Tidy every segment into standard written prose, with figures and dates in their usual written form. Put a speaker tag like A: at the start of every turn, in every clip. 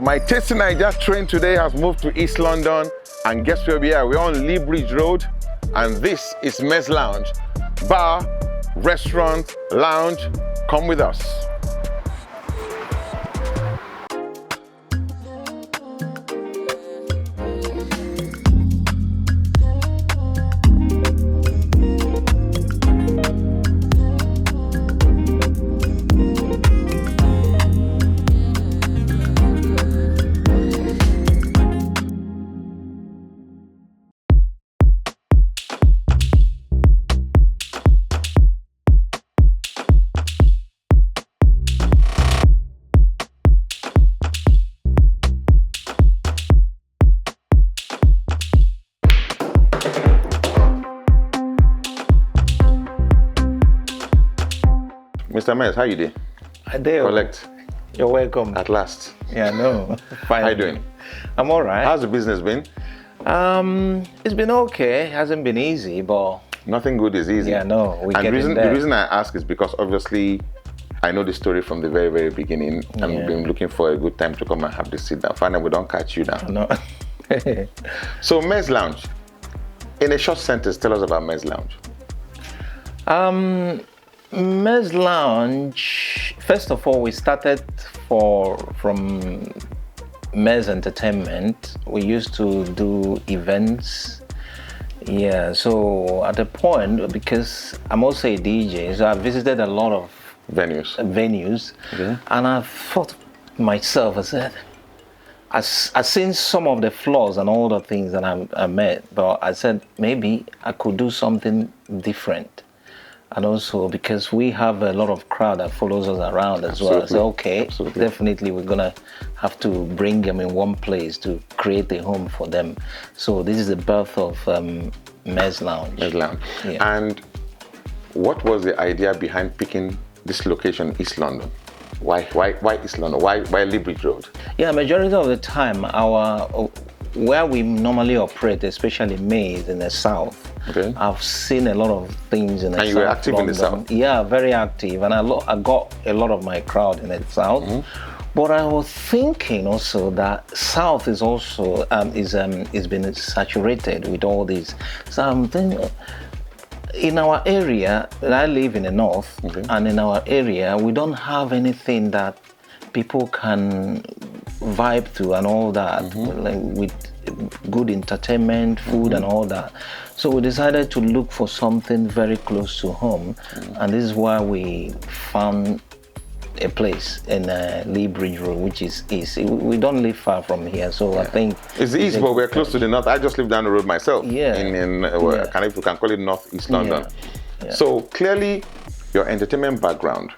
A: My Tasty Naija train today has moved to East London, and guess where we are? We're on Lee Bridge Road, and this is MEZ Lounge. Bar, restaurant, lounge, come with us. Mr. MEZ, how you doing?
B: I do.
A: Collect.
B: You're welcome.
A: At last.
B: Yeah, no. Fine.
A: How you doing?
B: I'm all right.
A: How's the business been?
B: It's been okay. It hasn't been easy, but
A: nothing good is easy.
B: yeah, no.
A: The reason I ask is because obviously I know the story from the very, very beginning, and we've been looking for a good time to come and have this sit down. Finally, we don't catch you now.
B: No.
A: So MEZ Lounge. In a short sentence, tell us about MEZ Lounge.
B: MEZ Lounge, first of all, we started from MEZ Entertainment. We used to do events. Yeah, so at the point, because I'm also a DJ, so I visited a lot of venues.
A: Okay.
B: And I thought to myself, I said, I've seen some of the flaws and all the things that I met, but I said maybe I could do something different. And also because we have a lot of crowd that follows us around as well. So okay, definitely we're gonna have to bring them in one place to create a home for them. So this is the birth of MEZ Lounge.
A: MEZ Lounge.
B: Yeah.
A: And what was the idea behind picking this location, East London? Why East London? Why Lee Bridge Road?
B: Yeah, majority of the time where we normally operate, especially MEZ in the south,
A: okay.
B: I've seen a lot of things in the south.
A: And you were active
B: London.
A: In the south?
B: Yeah, very active. And I got a lot of my crowd in the south. Mm-hmm. But I was thinking also that south is also is been saturated with all these. So I'm thinking, in our area, I live in the north, okay. And in our area, we don't have anything that people can vibe to and all that, mm-hmm. Like with good entertainment, food, mm-hmm. and all that. So we decided to look for something very close to home, mm-hmm. and this is why we found a place in Lee Bridge Road, which is east. We don't live far from here, so yeah. I think
A: it's the east, but we're close to the north. I just live down the road myself.
B: Yeah.
A: If you can call it North East London. Yeah. Yeah. So clearly, your entertainment background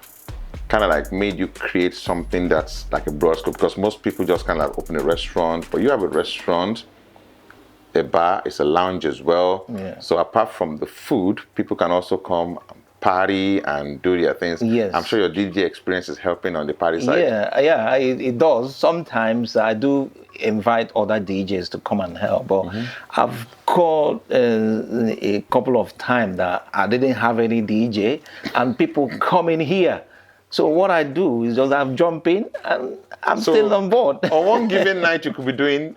A: kind of like made you create something that's like a broad scope, because most people just kind of like open a restaurant, but you have a restaurant, a bar, it's a lounge as well.
B: Yeah.
A: So apart from the food, people can also come party and do their things.
B: Yes.
A: I'm sure your DJ experience is helping on the party side.
B: Yeah, it does. Sometimes I do invite other DJs to come and help, but mm-hmm. I've called a couple of times that I didn't have any DJ and people come in here. So what I do is just I jump in and I'm still on board.
A: On one given night, you could be doing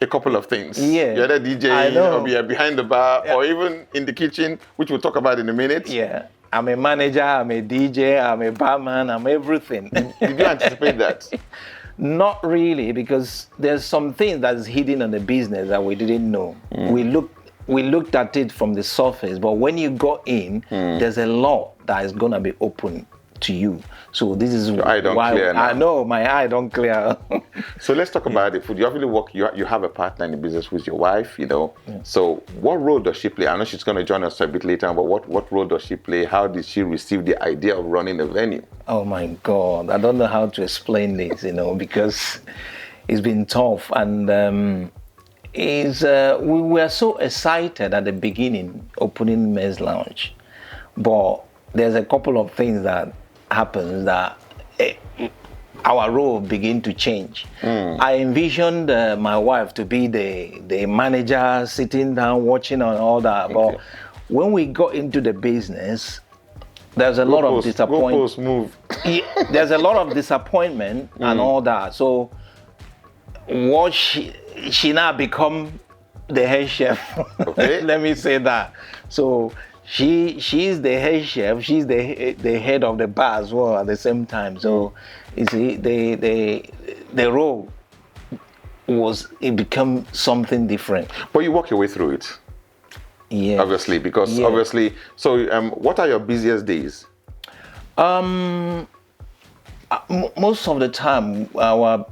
A: a couple of things.
B: Yeah.
A: You're the DJ, or be behind the bar, yeah. Or even in the kitchen, which we'll talk about in a minute.
B: Yeah. I'm a manager, I'm a DJ, I'm a barman, I'm everything.
A: Did you anticipate that?
B: Not really, because there's some things that's hidden in the business that we didn't know. Mm. We looked at it from the surface, but when you go in, there's a lot that is gonna be open to you. So this is
A: why I
B: know my eye don't clear.
A: So let's talk about the food. You obviously work. You have a partner in the business with your wife. Yeah. So what role does she play? I know she's going to join us a bit later, but what role does she play? How did she receive the idea of running a venue?
B: Oh my God, I don't know how to explain this. Because it's been tough, and we were so excited at the beginning opening MEZ Lounge, but there's a couple of things that happens that our role begin to change. I envisioned my wife to be the manager, sitting down, watching and all that. But when we got into the business, there's a lot of disappointment.
A: Move.
B: There's a lot of disappointment and all that. So what she now become the head chef.
A: Okay.
B: Let me say that. So she's the head chef. She's the head of the bar as well at the same time. So you see, the role it become something different.
A: But you work your way through it.
B: Yeah.
A: Obviously, because obviously. So, what are your busiest days?
B: Most of the time, our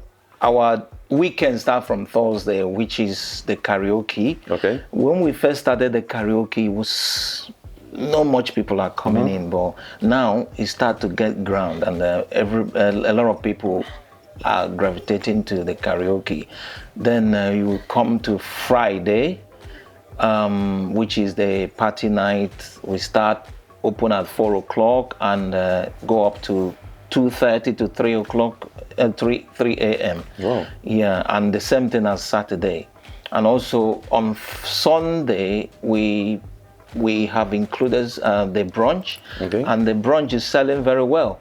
B: weekends start from Thursday, which is the karaoke.
A: Okay.
B: When we first started the karaoke, it was not much people are coming in, but now it start to get ground, and a lot of people are gravitating to the karaoke. Then you come to Friday, which is the party night. We start open at 4 o'clock and go up to 2:30 to 3 o'clock, 3 a.m.
A: Wow.
B: Yeah, and the same thing as Saturday. And also on Sunday, we have included the brunch, and the brunch is selling very well.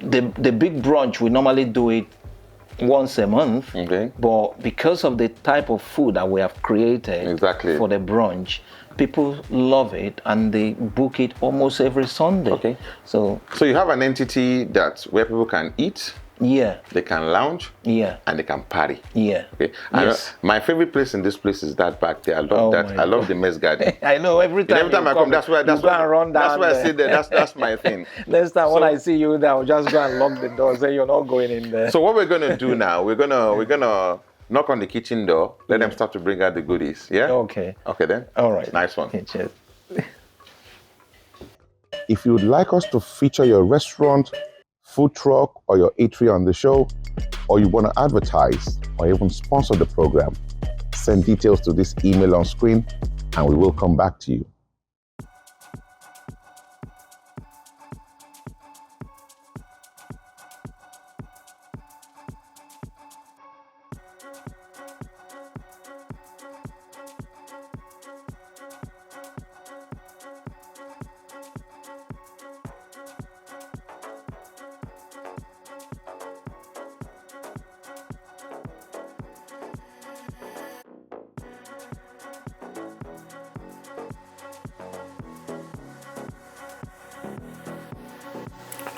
B: The big brunch, we normally do it once a month, but because of the type of food that we have created for the brunch, people love it and they book it almost every Sunday.
A: Okay.
B: So
A: you have an entity where people can eat, they can lounge, and they can party. Okay.
B: Yes.
A: My favorite place in this place is that back there. I love that. I love the MEZ garden.
B: I know every time
A: I come, that's why I sit there. That's my thing.
B: Next time when I see you there, I'll just go and lock the door, say you're not going in there.
A: So what we're gonna do now, we're gonna knock on the kitchen door, let them start to bring out the goodies. Yeah?
B: Okay.
A: Okay then.
B: All right.
A: Nice one.
B: Okay, cheers.
A: If you would like us to feature your restaurant, food truck, or your eatery on the show, or you want to advertise or even sponsor the program, send details to this email on screen and we will come back to you.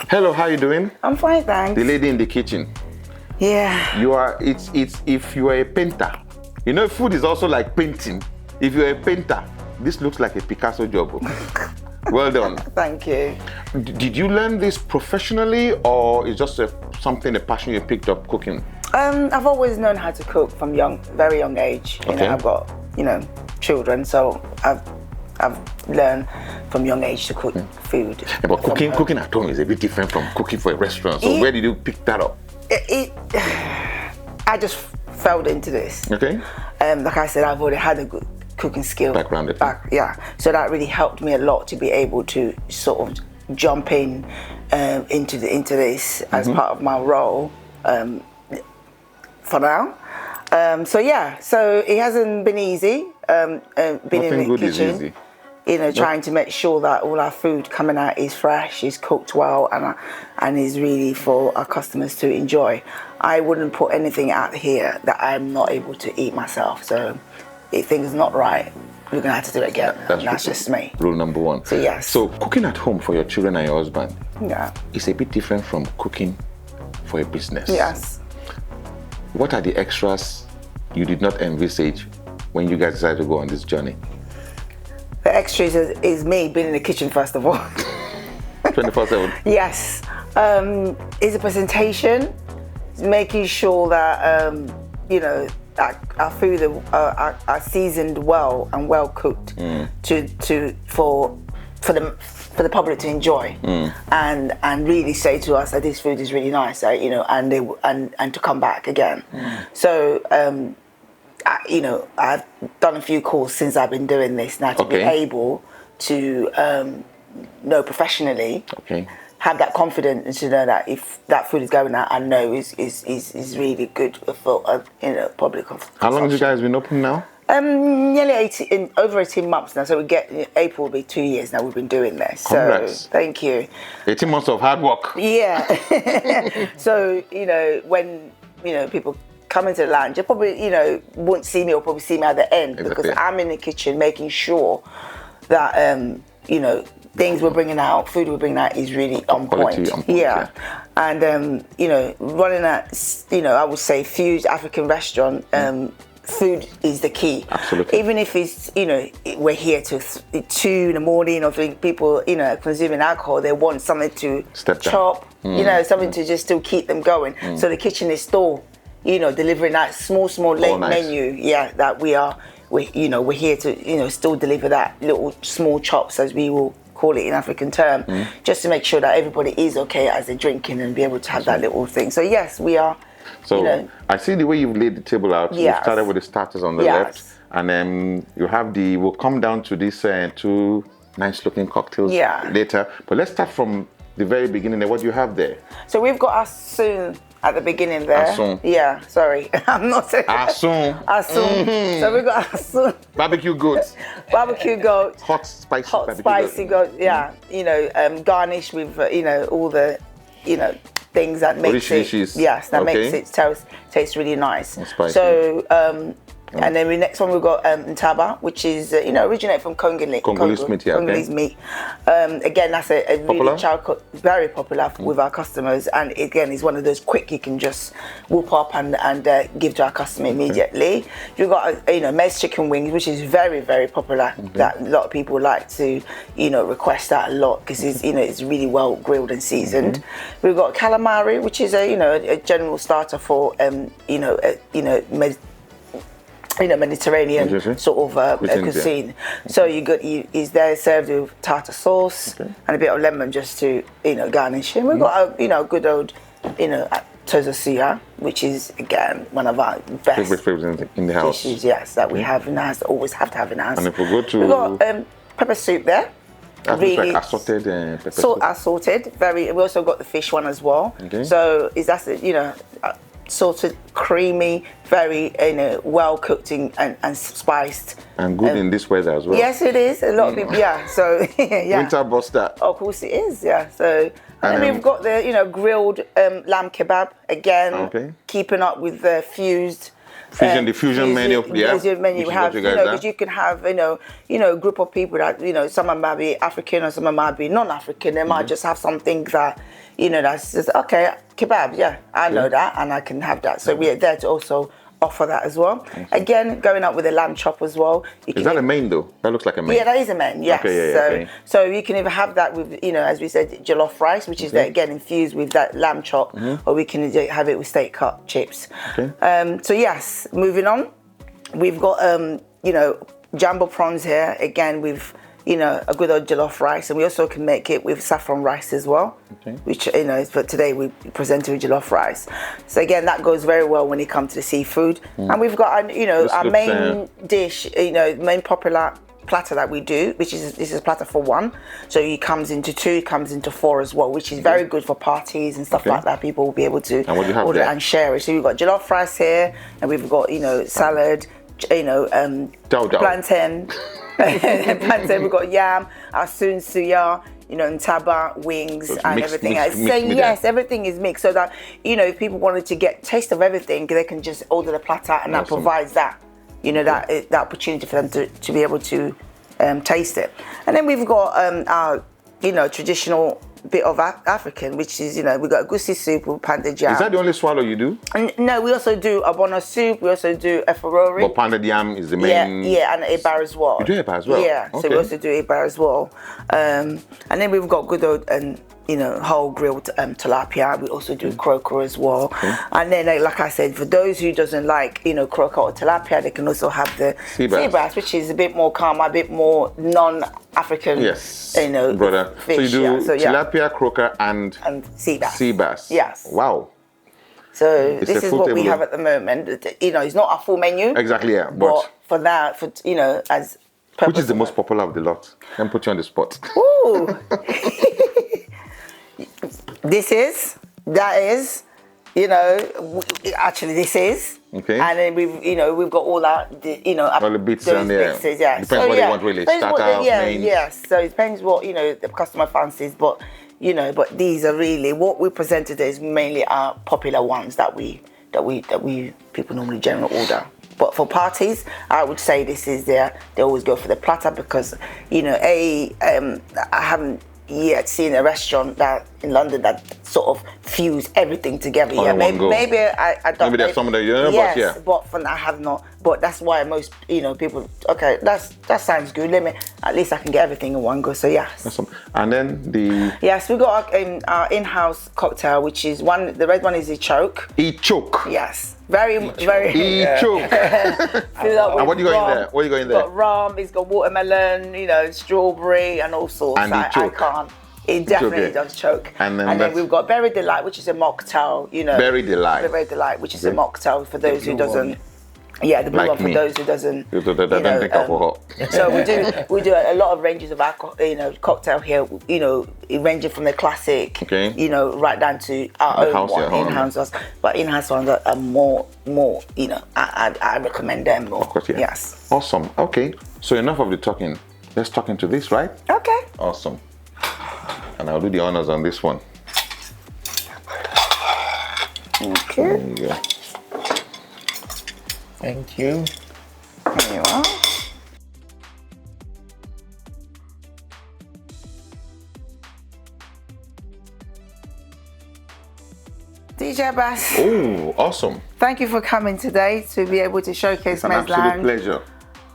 A: Hello, how you doing?
C: I'm fine, thanks.
A: The lady in the kitchen.
C: Yeah.
A: You are. It's if you are a painter. You know, food is also like painting. If you're a painter, this looks like a Picasso job. Well done.
C: Thank you.
A: Did you learn this professionally, or is just a passion you picked up cooking?
C: I've always known how to cook from very young age. You know, I've got children, so I've learned from young age to cook food.
A: Yeah, but cooking at home is a bit different from cooking for a restaurant. So where did you pick that up?
C: I just fell into this.
A: Okay.
C: Like I said, I've already had a good cooking skill.
A: Background.
C: So that really helped me a lot to be able to sort of jump into this as part of my role for now. So it hasn't been easy. Being in the kitchen, trying to make sure that all our food coming out is fresh, is cooked well, and is really for our customers to enjoy. I wouldn't put anything out here that I'm not able to eat myself. So if things are not right, we're gonna have to do it again. That's just me.
A: Rule number one.
C: So yes.
A: So cooking at home for your children and your husband, is a bit different from cooking for a business.
C: Yes.
A: What are the extras you did not envisage when you guys decided to go on this journey?
C: The extras is me being in the kitchen first of all.
A: 24/7.
C: Yes. It's a presentation, making sure that that our food are seasoned well and well cooked for the public to enjoy, and really say to us that this food is really nice, and to come back again. So I've done a few calls since I've been doing this now to be able to know professionally, have that confidence to know that if that food is going out, I know is really good for public consumption.
A: How long have you guys been open now?
C: Nearly over 18 months now. So April will be 2 years now we've been doing this.
A: Congrats.
C: So thank you.
A: 18 months of hard work.
C: Yeah. So when people come into the lounge, they probably, won't see me or probably see me at the end because I'm in the kitchen making sure that, things we're bringing out, food we're bringing out is really on point. Yeah. And, running at, I would say fused African restaurant, food is the key.
A: Absolutely.
C: Even if it's, we're here till 2 in the morning or people, consuming alcohol, they want something to chop, something to just still keep them going. So the kitchen is still, delivering that small late menu, that we're here to, still deliver that little small chops, as we will call it in African term, just to make sure that everybody is okay as they're drinking and be able to have that little thing. So yes, we are.
A: So I see the way you've laid the table out. You started with the starters on the left, and then you have we'll come down to these 2 nice looking cocktails later. But let's start from the very beginning. What do you have there? So
C: we've got Asun at the beginning there.
A: Asun.
C: Yeah, sorry. I'm not saying
A: Asun.
C: Asun. So we've got Asun.
A: Barbecue goat.
C: Barbecue goat.
A: Hot spicy
C: goat. Yeah. Garnished with all the things that makes it makes it taste really nice. So and then the next one we've got Ntaba, which is originate from Congolese meat. Congolese meat. Again, that's a really very popular with our customers, and again, it's one of those quick you can just whoop up and give to our customer immediately. You've got MEZ chicken wings, which is very, very popular. That a lot of people like to request that a lot because it's really well grilled and seasoned. We've got calamari, which is a general starter for Mediterranean sort of cuisine. So is there served with tartar sauce and a bit of lemon just to garnish. And we've got a good old Teresa, which is again one of our best
A: favorite in the house
C: dishes, that we have in the house, always have to have in the house.
A: And if we go to
C: we've got pepper soup there.
A: That really like assorted pepper soup.
C: Assorted, we also got the fish one as well. So salted, creamy, very well cooked and spiced.
A: And good in this weather as well.
C: Yes, it is. A lot of people, So
A: winter buster.
C: Of course it is, So and then we've got the grilled lamb kebab again, keeping up with the fused.
A: The fusion menu,
C: menu we have, because you can have, a group of people that, some might be African or some might be non-African. They might just have something that, that's just, kebab, I know that and I can have that. So we're there to also offer that as well. Again, going up with a lamb chop as well.
A: Is that a main though? That looks like a main.
C: Yeah, that is a main, yes. So you can either have that with, as we said, jollof rice, which is again infused with that lamb chop, or we can have it with steak cut chips. So yes, moving on, we've got jumbo prawns here, again with a good old jollof rice, and we also can make it with saffron rice as well, which but today we presented with jollof rice. So again, that goes very well when it comes to the seafood. And we've got our main dish, main popular platter that we do, which is this is platter for 1. So it comes into 2, it comes into 4 as well, which is very good for parties and stuff like that. People will be able to order and share it. So we've got jollof rice here, and we've got salad, plantain. Plantain, we've got yam, asun suya, ntaba, wings, so and everything else. Everything is mixed so that, if people wanted to get taste of everything, they can just order the platter, and that provides that, that opportunity for them to be able to taste it. And then we've got our, traditional bit of African, which is, we've got goosey soup with pounded yam.
A: Is that the only swallow you do?
C: No, we also do abono soup, we also do eforori.
A: But pounded yam is the main...
C: Yeah, and eba as well.
A: You do eba as well?
C: Yeah, so we also do eba as well. And then we've got good old, whole grilled tilapia. We also do croaker as well. And then, like I said, for those who doesn't like, croaker or tilapia, they can also have the sea bass, which is a bit more calm, a bit more non-African,
A: brother.
C: Fish.
A: So you do tilapia, croaker, and
C: sea bass.
A: Sea bass.
C: Yes.
A: Wow.
C: So this is what we have at the moment. It's not a full menu.
A: Exactly, yeah.
C: But for that, as
A: which is the most popular of the lot? Let me put you on the spot.
C: Ooh. That is, actually this is.
A: Okay.
C: And then we've got all that,
A: all the bits and
C: depends
A: what they want really. Starter, main.
C: Yes. So it depends what, the customer fancies, but these are really, what we presented is mainly our popular ones that we we people normally generally order. But for parties, I would say this is they always go for the platter because, you know, I haven't yet seen a restaurant that in London that sort of fuse everything together.
A: Yeah,
C: maybe I don't.
A: Maybe there's some of the
C: yes, but for now I have not. But that's why most, you know, people. Okay, that sounds good. At least I can get everything in one go. So yes.
A: Awesome. And then
C: yes, we got our in-house cocktail, which is the red one is a choke.
A: Choke.
C: Yes. Very.
A: Choke. And what do you got in there? What do you got in there?
C: It's got rum, it's got watermelon, you know, strawberry and all sorts.
A: And I can't.
C: It definitely does choke. And then we've got Berry Delight, which is a mocktail, you know.
A: Berry Delight.
C: Berry Delight, which is a mocktail for those who doesn't. Yeah, the blue
A: like
C: one for
A: me.
C: Those who doesn't.
A: Don't drink alcohol.
C: So we do a lot of ranges of alcohol, you know, cocktail here. You know, ranging from the classic, you know, right down to our own one, in-house ones. But in-house ones are more. You know, I recommend them more.
A: Of course, yeah.
C: Yes.
A: Awesome. Okay. So enough of the talking. Let's talk into this, right?
C: Okay.
A: Awesome. And I'll do the honors on this one.
C: Okay.
A: There you go.
B: Thank you.
C: There you are. DJ Bass.
A: Oh, awesome.
C: Thank you for coming today to be able to showcase MEZ Lounge.
A: It's an absolute pleasure.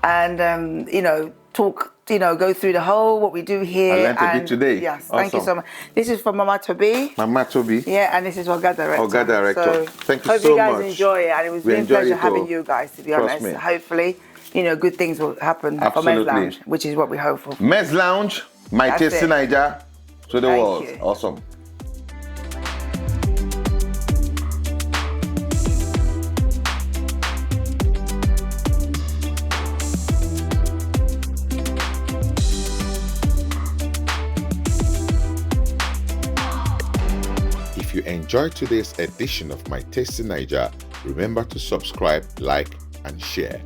C: And, you know, talk, you know, go through the whole, what we do here.
A: I learned a bit today.
C: Yes,
A: awesome.
C: Thank you so much. This is from Mama Toby.
A: Mama Toby.
C: Yeah, and this is Oga Director.
A: Oga Director.
C: So
A: thank you
C: hope
A: so
C: you guys
A: much.
C: enjoy it. And it was really a pleasure having you guys, to be honest.
A: Me.
C: Hopefully, you know, good things will happen for MEZ Lounge, which is what we hope for.
A: MEZ Lounge, my Tasty Naija to the world.
C: You.
A: Awesome. If you enjoyed today's edition of my Tasty Naija, remember to subscribe, like, and share.